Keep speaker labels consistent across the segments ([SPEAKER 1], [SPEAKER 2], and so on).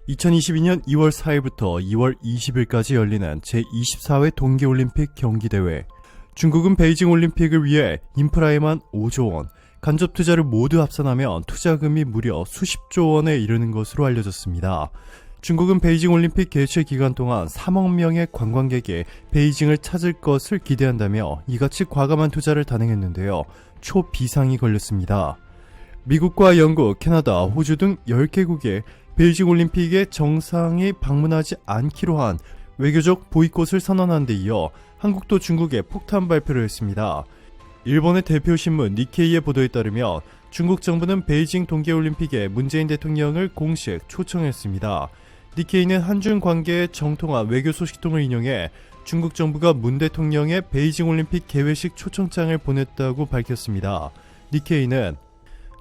[SPEAKER 1] 2022년 2월 4일부터 2월 20일까지 열리는 제24회 동계올림픽 경기대회. 중국은 베이징 올림픽을 위해 인프라에만 5조 원, 간접 투자를 모두 합산하면 투자금이 무려 수십조 원에 이르는 것으로 알려졌습니다. 중국은 베이징 올림픽 개최 기간 동안 3억 명의 관광객이 베이징을 찾을 것을 기대한다며 이같이 과감한 투자를 단행했는데요. 초비상이 걸렸습니다. 미국과 영국, 캐나다, 호주 등 10개국에 베이징 올림픽에 정상이 방문하지 않기로 한 외교적 보이콧을 선언한 데 이어 한국도 중국에 폭탄 발표를 했습니다. 일본의 대표신문 니케이의 보도에 따르면 중국 정부는 베이징 동계올림픽에 문재인 대통령을 공식 초청했습니다. 니케이는 한중 관계의 정통한 외교 소식통을 인용해 중국 정부가 문 대통령의 베이징 올림픽 개회식 초청장을 보냈다고 밝혔습니다. 니케이는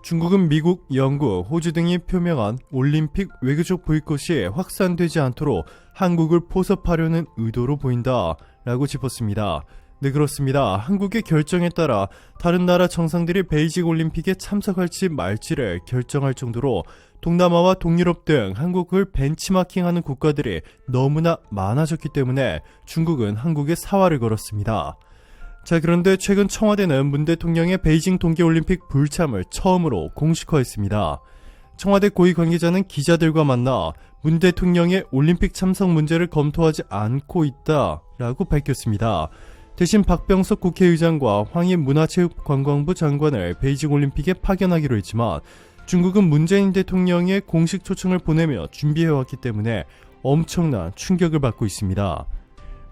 [SPEAKER 1] 중국은 미국, 영국, 호주 등이 표명한 올림픽 외교적 보이콧이 확산되지 않도록 한국을 포섭하려는 의도로 보인다 라고 짚었습니다. 네, 그렇습니다. 한국의 결정에 따라 다른 나라 정상들이 베이징 올림픽에 참석할지 말지를 결정할 정도로 동남아와 동유럽 등 한국을 벤치마킹하는 국가들이 너무나 많아졌기 때문에 중국은 한국에 사활을 걸었습니다. 자, 그런데 최근 청와대는 문 대통령의 베이징 동계올림픽 불참을 처음으로 공식화했습니다. 청와대 고위 관계자는 기자들과 만나 문 대통령의 올림픽 참석 문제를 검토하지 않고 있다라고 밝혔습니다. 대신 박병석 국회의장과 황희 문화체육관광부 장관을 베이징 올림픽에 파견하기로 했지만 중국은 문재인 대통령의 공식 초청을 보내며 준비해왔기 때문에 엄청난 충격을 받고 있습니다.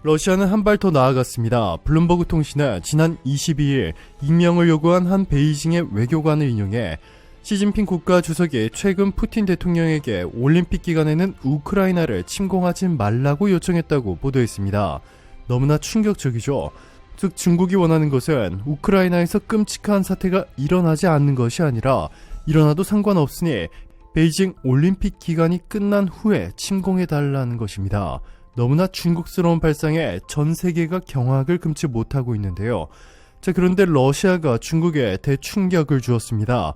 [SPEAKER 1] 러시아는 한 발 더 나아갔습니다. 블룸버그 통신은 지난 22일 익명을 요구한 한 베이징의 외교관을 인용해 시진핑 국가주석이 최근 푸틴 대통령에게 올림픽 기간에는 우크라이나를 침공하지 말라고 요청했다고 보도했습니다. 너무나 충격적이죠. 즉 중국이 원하는 것은 우크라이나에서 끔찍한 사태가 일어나지 않는 것이 아니라 일어나도 상관없으니 베이징 올림픽 기간이 끝난 후에 침공해달라는 것입니다. 너무나 중국스러운 발상에 전 세계가 경악을 금치 못하고 있는데요. 자, 그런데 러시아가 중국에 대충격을 주었습니다.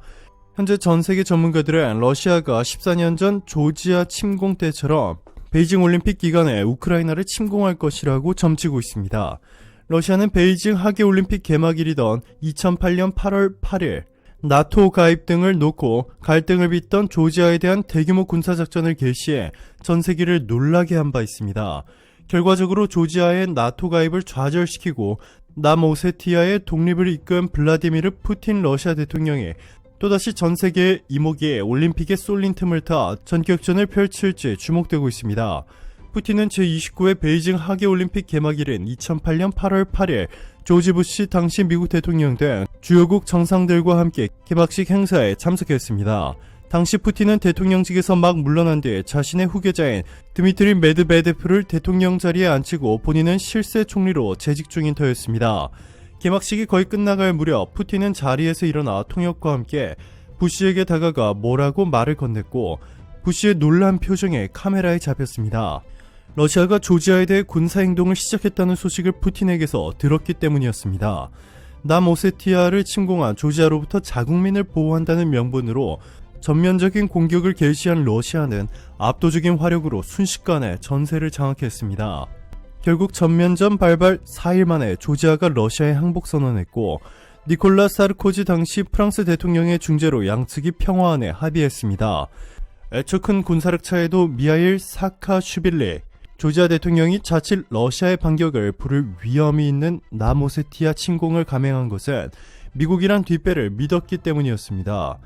[SPEAKER 1] 현재 전 세계 전문가들은 러시아가 14년 전 조지아 침공 때처럼 베이징 올림픽 기간에 우크라이나를 침공할 것이라고 점치고 있습니다. 러시아는 베이징 하계올림픽 개막일이던 2008년 8월 8일 나토 가입 등을 놓고 갈등을 빚던 조지아에 대한 대규모 군사작전을 개시해 전 세계를 놀라게 한 바 있습니다. 결과적으로 조지아의 나토 가입을 좌절시키고 남오세티아의 독립을 이끈 블라디미르 푸틴 러시아 대통령이 또다시 전 세계의 이목이 올림픽에 쏠린 틈을 타 전격전을 펼칠지 주목되고 있습니다. 푸틴은 제29회 베이징 하계올림픽 개막일인 2008년 8월 8일 조지 부시 당시 미국 대통령 등 주요국 정상들과 함께 개막식 행사에 참석했습니다. 당시 푸틴은 대통령직에서 막 물러난 뒤 자신의 후계자인 드미트리 메드베데프를 대통령 자리에 앉히고 본인은 실세 총리로 재직 중인 터였습니다. 개막식이 거의 끝나갈 무렵 푸틴은 자리에서 일어나 통역과 함께 부시에게 다가가 뭐라고 말을 건넸고 부시의 놀란 표정에 카메라에 잡혔습니다. 러시아가 조지아에 대해 군사행동을 시작했다는 소식을 푸틴에게서 들었기 때문이었습니다. 남오세티아를 침공한 조지아로부터 자국민을 보호한다는 명분으로 전면적인 공격을 개시한 러시아는 압도적인 화력으로 순식간에 전세를 장악했습니다. 결국 전면전 발발 4일 만에 조지아가 러시아에 항복 선언했고 니콜라 사르코지 당시 프랑스 대통령의 중재로 양측이 평화안에 합의했습니다. 애초 큰 군사력 차에도 미하일 사카슈빌리 조지아 대통령이 자칫 러시아의 반격을 부를 위험이 있는 남오세티아 침공을 감행한 것은 미국이란 뒷배를 믿었기 때문이었습니다.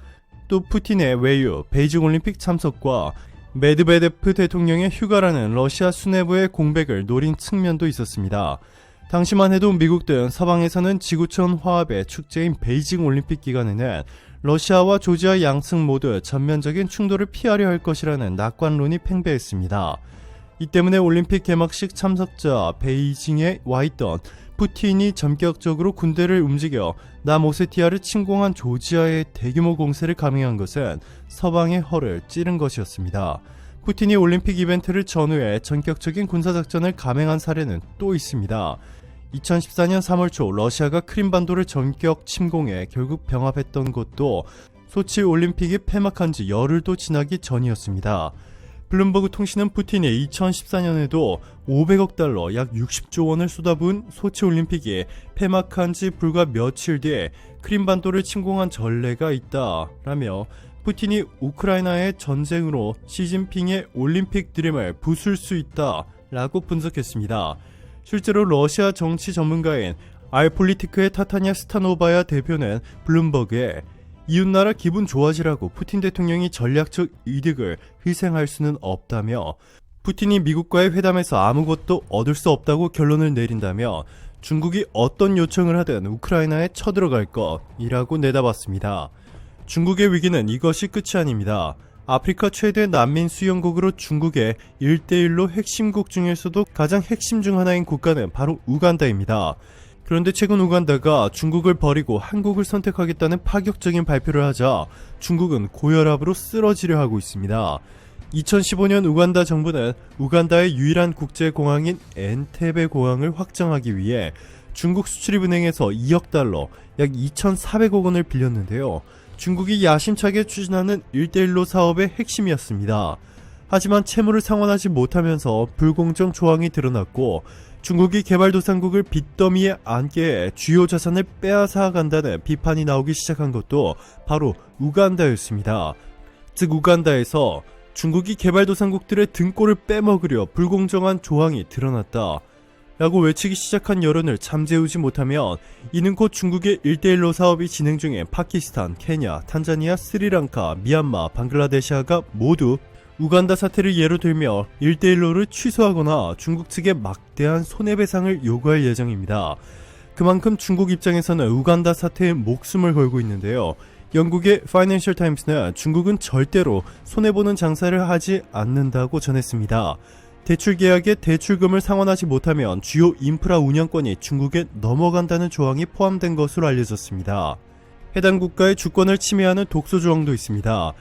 [SPEAKER 1] 또 푸틴의 외유, 베이징 올림픽 참석과 메드베데프 대통령의 휴가라는 러시아 수뇌부의 공백을 노린 측면도 있었습니다. 당시만 해도 미국 등 서방에서는 지구촌 화합의 축제인 베이징 올림픽 기간에는 러시아와 조지아 양측 모두 전면적인 충돌을 피하려 할 것이라는 낙관론이 팽배했습니다. 이 때문에 올림픽 개막식 참석자 베이징에 와있던 푸틴이 전격적으로 군대를 움직여 남오세티아를 침공한 조지아의 대규모 공세를 감행한 것은 서방의 허를 찌른 것이었습니다. 푸틴이 올림픽 이벤트를 전후해 전격적인 군사작전을 감행한 사례는 또 있습니다. 2014년 3월 초 러시아가 크림반도를 전격 침공해 결국 병합했던 것도 소치 올림픽이 폐막한 지 열흘도 지나기 전이었습니다. 블룸버그 통신은 푸틴이 2014년에도 500억 달러 약 60조 원을 쏟아부은 소치올림픽이 폐막한 지 불과 며칠 뒤에 크림반도를 침공한 전례가 있다라며 푸틴이 우크라이나의 전쟁으로 시진핑의 올림픽 드림을 부술 수 있다라고 분석했습니다. 실제로 러시아 정치 전문가인 알폴리티크의 타타냐 스타노바야 대표는 블룸버그에 이웃나라 기분 좋아지라고 푸틴 대통령이 전략적 이득을 희생할 수는 없다며 푸틴이 미국과의 회담에서 아무것도 얻을 수 없다고 결론을 내린다며 중국이 어떤 요청을 하든 우크라이나에 쳐들어갈 것이라고 내다봤습니다. 중국의 위기는 이것이 끝이 아닙니다. 아프리카 최대 난민 수용국으로 중국의 1대1로 핵심국 중에서도 가장 핵심 중 하나인 국가는 바로 우간다입니다. 그런데 최근 우간다가 중국을 버리고 한국을 선택하겠다는 파격적인 발표를 하자 중국은 고혈압으로 쓰러지려 하고 있습니다. 2015년 우간다 정부는 우간다의 유일한 국제공항인 엔테베 공항을 확장하기 위해 중국 수출입은행에서 2억 달러, 약 2,400억 원을 빌렸는데요. 중국이 야심차게 추진하는 1대1로 사업의 핵심이었습니다. 하지만 채무를 상환하지 못하면서 불공정 조항이 드러났고 중국이 개발도상국을 빚더미에 앉게 해 주요 자산을 빼앗아 간다는 비판이 나오기 시작한 것도 바로 우간다였습니다. 즉 우간다에서 중국이 개발도상국들의 등골을 빼먹으려 불공정한 조항이 드러났다 라고 외치기 시작한 여론을 잠재우지 못하면 이는 곧 중국의 1대1로 사업이 진행 중인 파키스탄, 케냐, 탄자니아, 스리랑카, 미얀마, 방글라데시아가 모두 우간다 사태를 예로 들며 1대1로를 취소하거나 중국 측에 막대한 손해배상을 요구할 예정입니다. 그만큼 중국 입장에서는 우간다 사태에 목숨을 걸고 있는데요. 영국의 파이낸셜 타임스는 중국은 절대로 손해보는 장사를 하지 않는다고 전했습니다. 대출 계약에 대출금을 상환하지 못하면 주요 인프라 운영권이 중국에 넘어간다는 조항이 포함된 것으로 알려졌습니다. 해당 국가의 주권을 침해하는 독소 조항도 있습니다.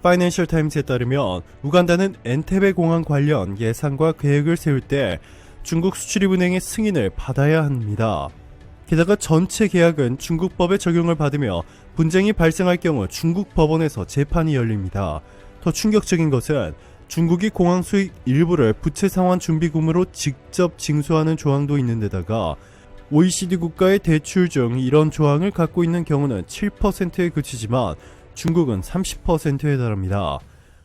[SPEAKER 1] 파이낸셜 타임스에 따르면 우간다는 엔테베 공항 관련 예산과 계획을 세울 때 중국 수출입은행의 승인을 받아야 합니다. 게다가 전체 계약은 중국 법의 적용을 받으며 분쟁이 발생할 경우 중국 법원에서 재판이 열립니다. 더 충격적인 것은 중국이 공항 수익 일부를 부채 상환 준비금으로 직접 징수하는 조항도 있는 데다가 OECD 국가의 대출 중 이런 조항을 갖고 있는 경우는 7%에 그치지만 중국은 30%에 달합니다.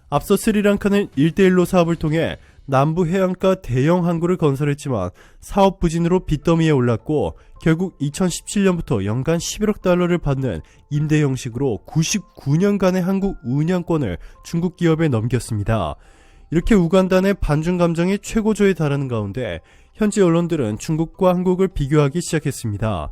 [SPEAKER 1] 앞서 스리랑카는 1대1로 사업을 통해 남부 해안가 대형 항구를 건설했지만 사업 부진으로 빚더미에 올랐고 결국 2017년부터 연간 11억 달러를 받는 임대 형식으로 99년간의 항구 운영권을 중국 기업에 넘겼습니다. 이렇게 우간다 내 반중 감정이 최고조에 달하는 가운데 현지 언론들은 중국과 한국을 비교하기 시작했습니다.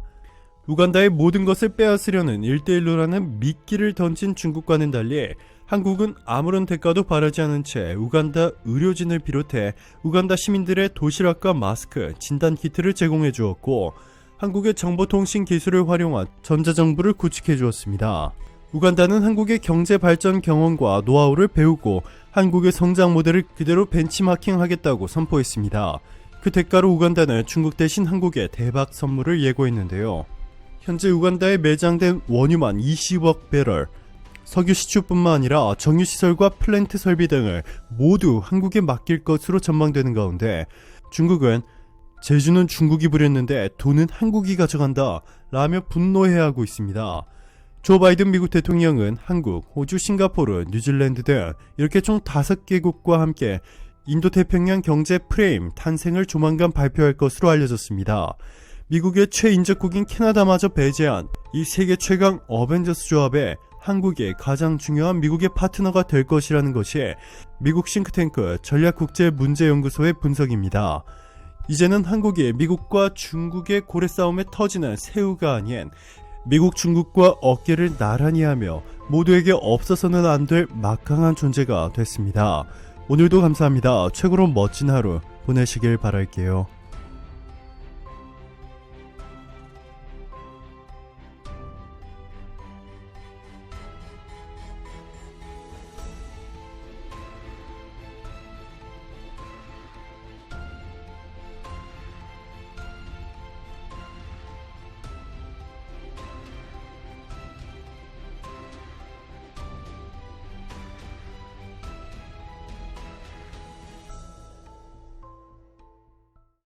[SPEAKER 1] 우간다의 모든 것을 빼앗으려는 1대1로라는 미끼를 던진 중국과는 달리 한국은 아무런 대가도 바라지 않은 채 우간다 의료진을 비롯해 우간다 시민들의 도시락과 마스크, 진단키트를 제공해 주었고 한국의 정보통신 기술을 활용한 전자정부를 구축해 주었습니다. 우간다는 한국의 경제발전 경험과 노하우를 배우고 한국의 성장 모델을 그대로 벤치마킹하겠다고 선포했습니다. 그 대가로 우간다는 중국 대신 한국에 대박 선물을 예고했는데요. 현재 우간다에 매장된 원유만 20억 배럴, 석유 시추뿐만 아니라 정유시설과 플랜트 설비 등을 모두 한국에 맡길 것으로 전망되는 가운데 중국은 제주는 중국이 부렸는데 돈은 한국이 가져간다 라며 분노해하고 있습니다. 조 바이든 미국 대통령은 한국, 호주, 싱가포르, 뉴질랜드 등 이렇게 총 5개국과 함께 인도태평양 경제 프레임 탄생을 조만간 발표할 것으로 알려졌습니다. 미국의 최인접국인 캐나다마저 배제한 이 세계 최강 어벤져스 조합에 한국이 가장 중요한 미국의 파트너가 될 것이라는 것이 미국 싱크탱크 전략국제문제연구소의 분석입니다. 이제는 한국이 미국과 중국의 고래 싸움에 터지는 새우가 아닌 미국 중국과 어깨를 나란히 하며 모두에게 없어서는 안 될 막강한 존재가 됐습니다. 오늘도 감사합니다. 최고로 멋진 하루 보내시길 바랄게요.